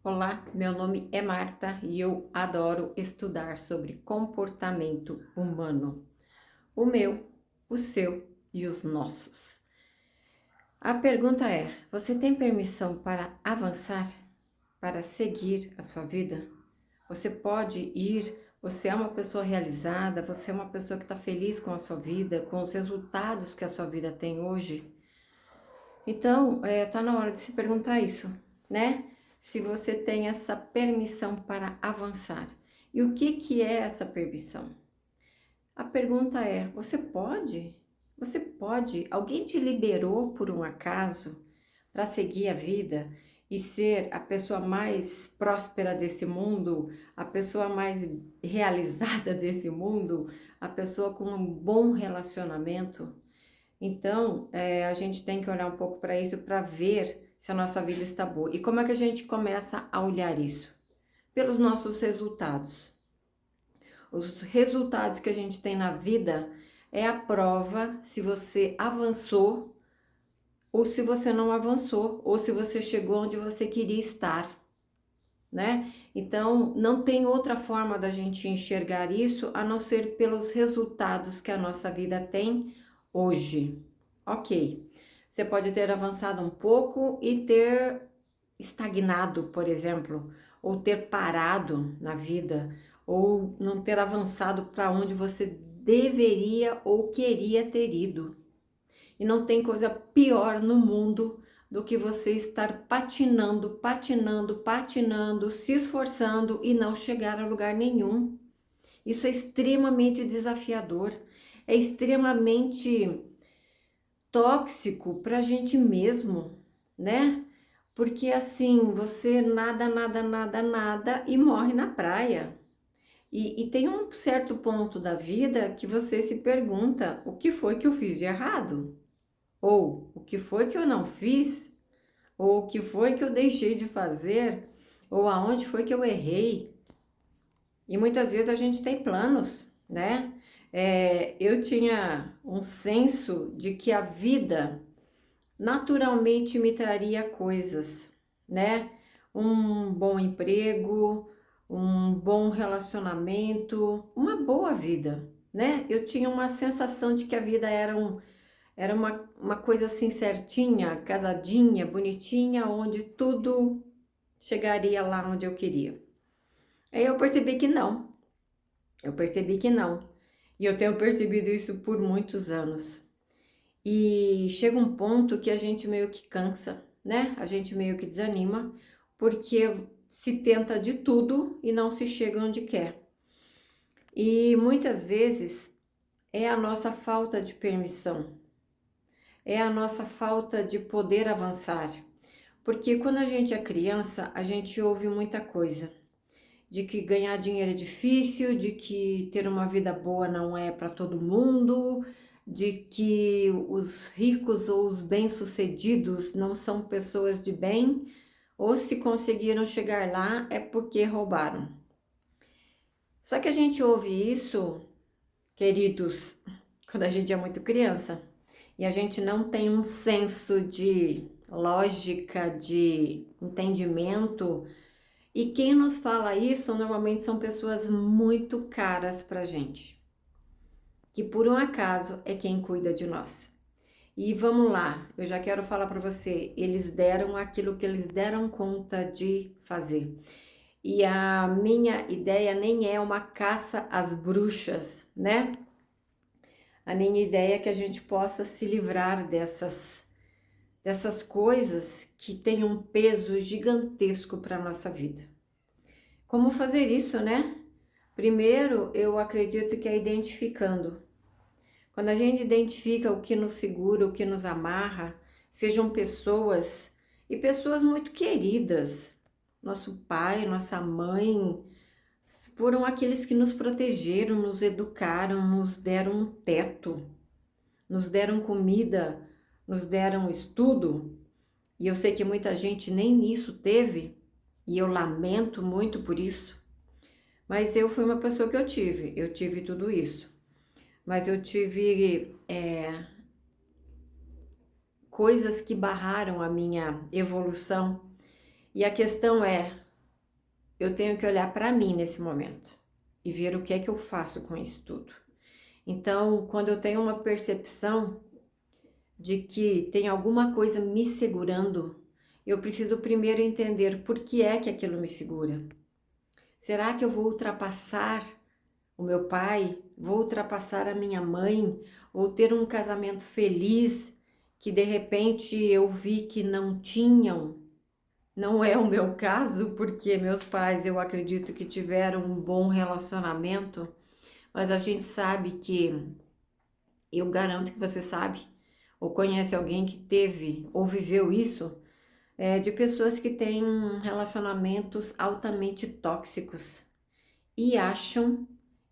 Olá, meu nome é Marta e eu adoro estudar sobre comportamento humano. O meu, o seu e os nossos. A pergunta é: você tem permissão para avançar, para seguir a sua vida? Você pode ir, você é uma pessoa realizada, você é uma pessoa que está feliz com a sua vida, com os resultados que a sua vida tem hoje? Então, tá na hora de se perguntar isso, né? Se você tem essa permissão para avançar. E o que que é essa permissão? A pergunta é: você pode? Você pode? Alguém te liberou por um acaso para seguir a vida e ser a pessoa mais próspera desse mundo, a pessoa mais realizada desse mundo, a pessoa com um bom relacionamento? Então, a gente tem que olhar um pouco para isso para ver se a nossa vida está boa. E como é que a gente começa a olhar isso? Pelos nossos resultados. Os resultados que a gente tem na vida é a prova se você avançou ou se você não avançou, ou se você chegou onde você queria estar, né? Então, não tem outra forma da gente enxergar isso a não ser pelos resultados que a nossa vida tem hoje. Ok, você pode ter avançado um pouco e ter estagnado, por exemplo, ou ter parado na vida, ou não ter avançado para onde você deveria ou queria ter ido. E não tem coisa pior no mundo do que você estar patinando, patinando, patinando, se esforçando e não chegar a lugar nenhum. Isso é extremamente desafiador, é extremamente tóxico para a gente mesmo, né? Porque assim, você nada, nada, nada, nada e morre na praia. E tem um certo ponto da vida que você se pergunta: o que foi que eu fiz de errado? Ou o que foi que eu não fiz? Ou o que foi que eu deixei de fazer? Ou aonde foi que eu errei? E muitas vezes a gente tem planos, né? Eu tinha um senso de que a vida naturalmente me traria coisas, né? Um bom emprego, um bom relacionamento, uma boa vida, né? Eu tinha uma sensação de que a vida era uma coisa assim certinha, casadinha, bonitinha, onde tudo chegaria lá onde eu queria. Aí eu percebi que não, eu percebi que não. E eu tenho percebido isso por muitos anos. E chega um ponto que a gente meio que cansa, né? A gente meio que desanima, porque se tenta de tudo e não se chega onde quer. E muitas vezes é a nossa falta de permissão, é a nossa falta de poder avançar. Porque quando a gente é criança, a gente ouve muita coisa. De que ganhar dinheiro é difícil, de que ter uma vida boa não é para todo mundo, de que os ricos ou os bem-sucedidos não são pessoas de bem, ou se conseguiram chegar lá é porque roubaram. Só que a gente ouve isso, queridos, quando a gente é muito criança, e a gente não tem um senso de lógica, de entendimento. E quem nos fala isso normalmente são pessoas muito caras pra gente, que por um acaso é quem cuida de nós. E vamos lá, eu já quero falar para você, eles deram aquilo que eles deram conta de fazer. E a minha ideia nem é uma caça às bruxas, né? A minha ideia é que a gente possa se livrar dessas coisas que têm um peso gigantesco para nossa vida. Como fazer isso, né? Primeiro, eu acredito que é identificando. Quando a gente identifica o que nos segura, o que nos amarra, sejam pessoas e pessoas muito queridas. Nosso pai, nossa mãe, foram aqueles que nos protegeram, nos educaram, nos deram um teto, nos deram comida, nos deram estudo. E eu sei que muita gente nem isso teve, e eu lamento muito por isso. Mas eu fui uma pessoa que eu tive tudo isso. Mas eu tive coisas que barraram a minha evolução. E a questão é, eu tenho que olhar para mim nesse momento e ver o que é que eu faço com isso tudo. Então, quando eu tenho uma percepção de que tem alguma coisa me segurando, eu preciso primeiro entender por que é que aquilo me segura. Será que eu vou ultrapassar o meu pai? Vou ultrapassar a minha mãe? Ou ter um casamento feliz que de repente eu vi que não tinham? Não é o meu caso, porque meus pais, eu acredito que tiveram um bom relacionamento, mas a gente sabe que, eu garanto que você sabe, ou conhece alguém que teve ou viveu isso, de pessoas que têm relacionamentos altamente tóxicos e acham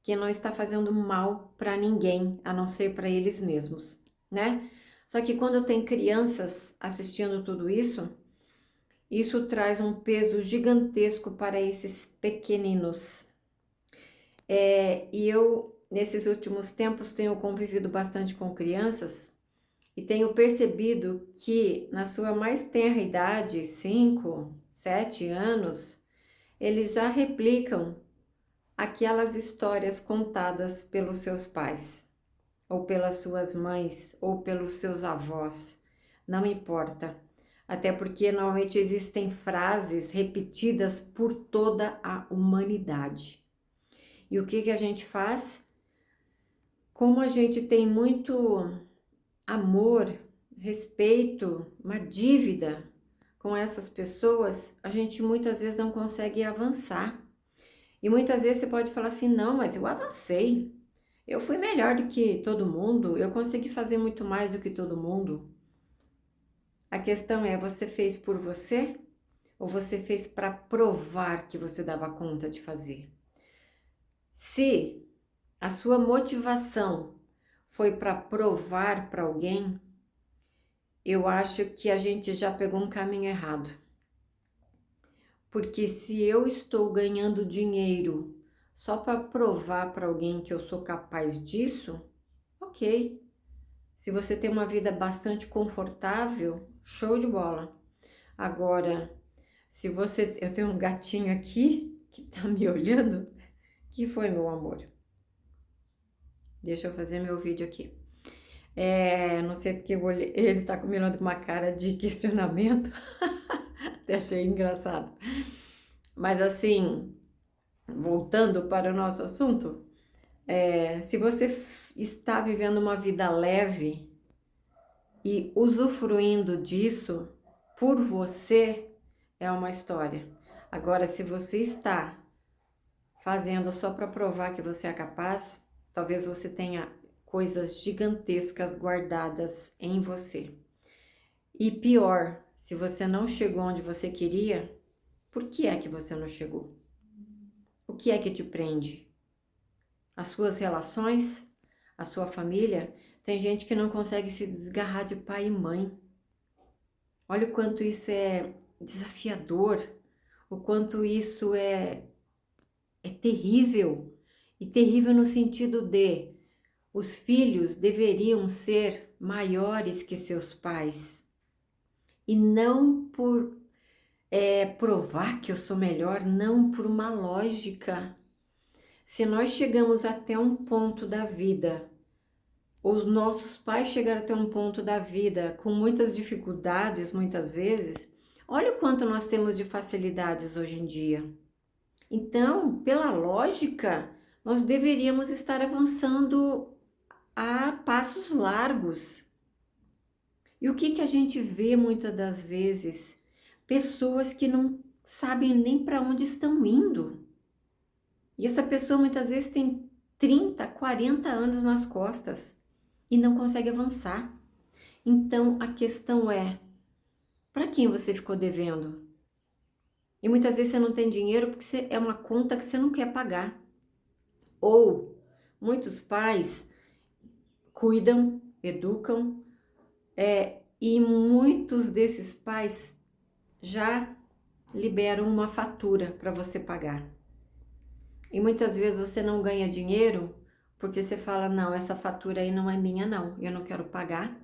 que não está fazendo mal para ninguém, a não ser para eles mesmos, né? Só que quando tem crianças assistindo tudo isso traz um peso gigantesco para esses pequeninos. E eu, nesses últimos tempos, tenho convivido bastante com crianças e tenho percebido que na sua mais tenra idade, 5, 7 anos, eles já replicam aquelas histórias contadas pelos seus pais, ou pelas suas mães, ou pelos seus avós, não importa. Até porque normalmente existem frases repetidas por toda a humanidade. E o que a gente faz? Como a gente tem muito amor, respeito, uma dívida com essas pessoas, a gente muitas vezes não consegue avançar. E muitas vezes você pode falar assim, não, mas eu avancei, eu fui melhor do que todo mundo, eu consegui fazer muito mais do que todo mundo. A questão é, você fez por você ou você fez para provar que você dava conta de fazer? Se a sua motivação foi para provar para alguém, eu acho que a gente já pegou um caminho errado. Porque se eu estou ganhando dinheiro só para provar para alguém que eu sou capaz disso, ok. Se você tem uma vida bastante confortável, show de bola. Agora, se você... Eu tenho um gatinho aqui que tá me olhando. Que foi, meu amor? Deixa eu fazer meu vídeo aqui. Não sei porque ele tá me olhando com uma cara de questionamento. Até achei engraçado. Mas assim, voltando para o nosso assunto, se você está vivendo uma vida leve e usufruindo disso por você, é uma história. Agora, se você está fazendo só para provar que você é capaz, talvez você tenha coisas gigantescas guardadas em você. E pior, se você não chegou onde você queria, por que é que você não chegou? O que é que te prende? As suas relações? A sua família? Tem gente que não consegue se desgarrar de pai e mãe. Olha o quanto isso é desafiador, o quanto isso é terrível. E terrível no sentido de os filhos deveriam ser maiores que seus pais. E não por provar que eu sou melhor, não por uma lógica. Se nós chegamos até um ponto da vida, os nossos pais chegaram até um ponto da vida com muitas dificuldades, muitas vezes, olha o quanto nós temos de facilidades hoje em dia. Então, pela lógica, nós deveríamos estar avançando a passos largos. E o que a gente vê muitas das vezes? Pessoas que não sabem nem para onde estão indo. E essa pessoa muitas vezes tem 30, 40 anos nas costas e não consegue avançar. Então a questão é, para quem você ficou devendo? E muitas vezes você não tem dinheiro porque é uma conta que você não quer pagar. Ou muitos pais cuidam, educam, e muitos desses pais já liberam uma fatura para você pagar. E muitas vezes você não ganha dinheiro porque você fala, não, essa fatura aí não é minha não, eu não quero pagar,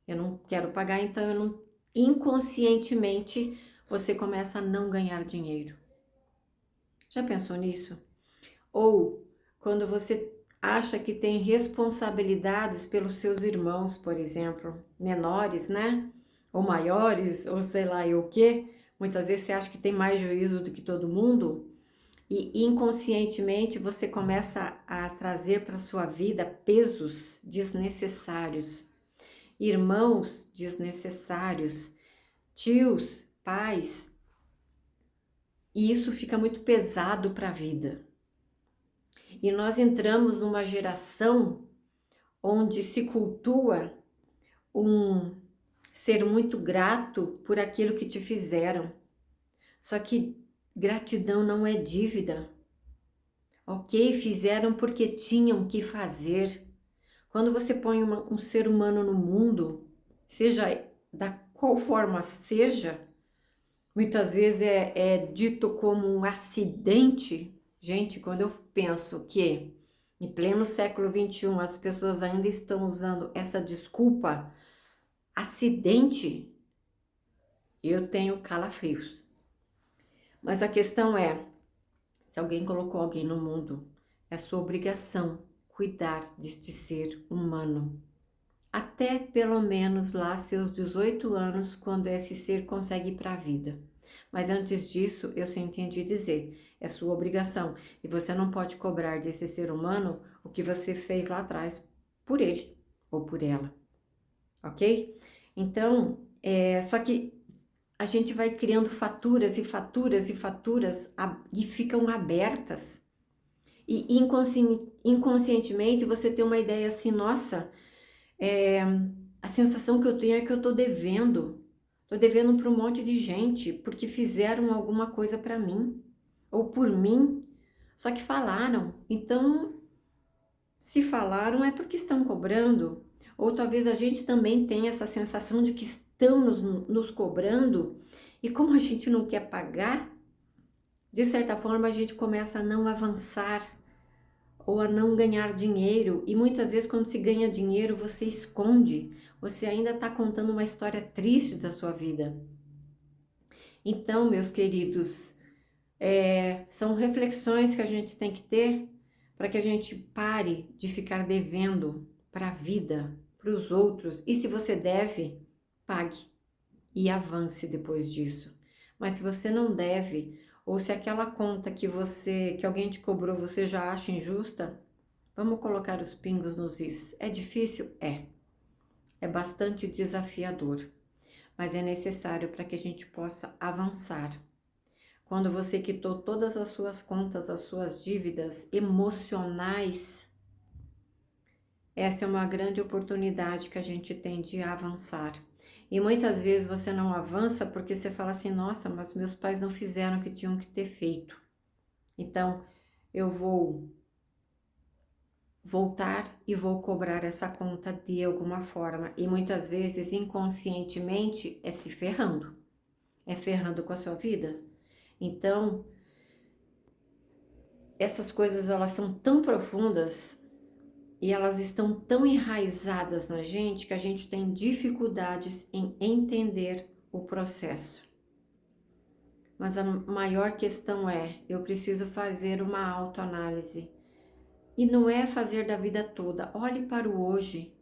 então eu não... Inconscientemente você começa a não ganhar dinheiro. Já pensou nisso? Ou quando você acha que tem responsabilidades pelos seus irmãos, por exemplo, menores, né? Ou maiores, ou sei lá e o quê. Muitas vezes você acha que tem mais juízo do que todo mundo e inconscientemente você começa a trazer para sua vida pesos desnecessários, irmãos desnecessários, tios, pais, e isso fica muito pesado para a vida. E nós entramos numa geração onde se cultua um ser muito grato por aquilo que te fizeram. Só que gratidão não é dívida. Ok? Fizeram porque tinham que fazer. Quando você põe um ser humano no mundo, seja da qual forma seja, muitas vezes é dito como um acidente. Gente, quando eu penso que em pleno século XXI as pessoas ainda estão usando essa desculpa, acidente, eu tenho calafrios. Mas a questão é, se alguém colocou alguém no mundo, é sua obrigação cuidar deste ser humano. Até pelo menos lá seus 18 anos, quando esse ser consegue ir para a vida. Mas antes disso, eu só entendi dizer, é sua obrigação. E você não pode cobrar desse ser humano o que você fez lá atrás por ele ou por ela. Ok? Então, só que a gente vai criando faturas e faturas e faturas e ficam abertas. E inconscientemente você tem uma ideia assim, nossa, a sensação que eu tenho é que eu tô devendo. Tô devendo para um monte de gente porque fizeram alguma coisa para mim ou por mim. Só que falaram. Então, se falaram é porque estão cobrando. Ou talvez a gente também tenha essa sensação de que estão nos cobrando. E como a gente não quer pagar, de certa forma a gente começa a não avançar ou a não ganhar dinheiro. E muitas vezes quando se ganha dinheiro você esconde, você ainda está contando uma história triste da sua vida. Então, meus queridos, são reflexões que a gente tem que ter para que a gente pare de ficar devendo para a vida, para os outros. E se você deve, pague e avance depois disso. Mas se você não deve, ou se aquela conta que alguém te cobrou, você já acha injusta, vamos colocar os pingos nos is. É difícil? É bastante desafiador, mas é necessário para que a gente possa avançar. Quando você quitou todas as suas contas, as suas dívidas emocionais, essa é uma grande oportunidade que a gente tem de avançar. E muitas vezes você não avança porque você fala assim, nossa, mas meus pais não fizeram o que tinham que ter feito. Então, eu vou voltar e vou cobrar essa conta de alguma forma. E muitas vezes, inconscientemente, é se ferrando. É ferrando com a sua vida. Então, essas coisas, elas são tão profundas e elas estão tão enraizadas na gente que a gente tem dificuldades em entender o processo. Mas a maior questão eu preciso fazer uma autoanálise. E não é fazer da vida toda. Olhe para o hoje.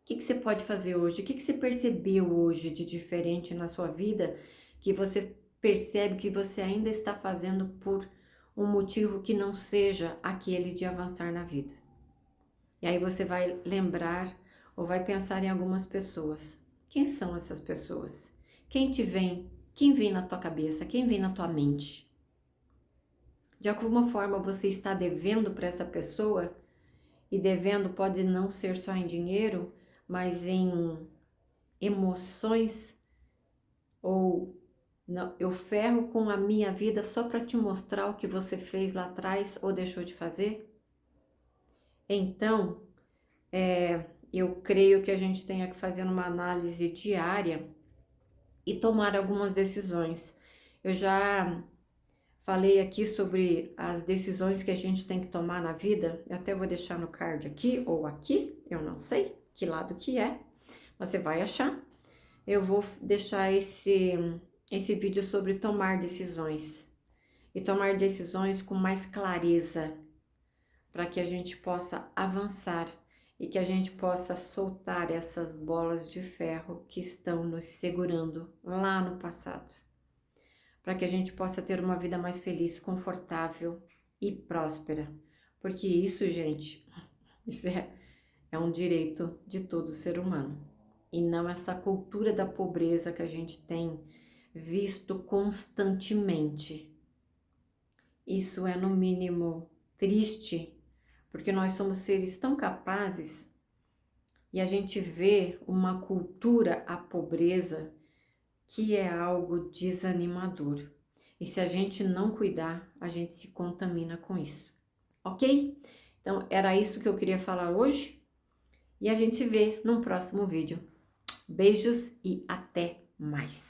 O que você pode fazer hoje? O que você percebeu hoje de diferente na sua vida que você percebe que você ainda está fazendo por um motivo que não seja aquele de avançar na vida? E aí você vai lembrar ou vai pensar em algumas pessoas. Quem são essas pessoas? Quem te vem? Quem vem na tua cabeça? Quem vem na tua mente? De alguma forma você está devendo para essa pessoa, e devendo pode não ser só em dinheiro, mas em emoções, ou não, eu ferro com a minha vida só para te mostrar o que você fez lá atrás ou deixou de fazer? Então, eu creio que a gente tenha que fazer uma análise diária e tomar algumas decisões. Eu já falei aqui sobre as decisões que a gente tem que tomar na vida. Eu até vou deixar no card aqui ou aqui, eu não sei que lado que é. Você vai achar. Eu vou deixar esse vídeo sobre tomar decisões. e tomar decisões com mais clareza, para que a gente possa avançar e que a gente possa soltar essas bolas de ferro que estão nos segurando lá no passado, para que a gente possa ter uma vida mais feliz, confortável e próspera, porque isso, gente, isso é um direito de todo ser humano, e não essa cultura da pobreza que a gente tem visto constantemente. Isso é, no mínimo, triste, porque nós somos seres tão capazes e a gente vê uma cultura à pobreza que é algo desanimador. E se a gente não cuidar, a gente se contamina com isso, ok? Então, era isso que eu queria falar hoje e a gente se vê num próximo vídeo. Beijos e até mais!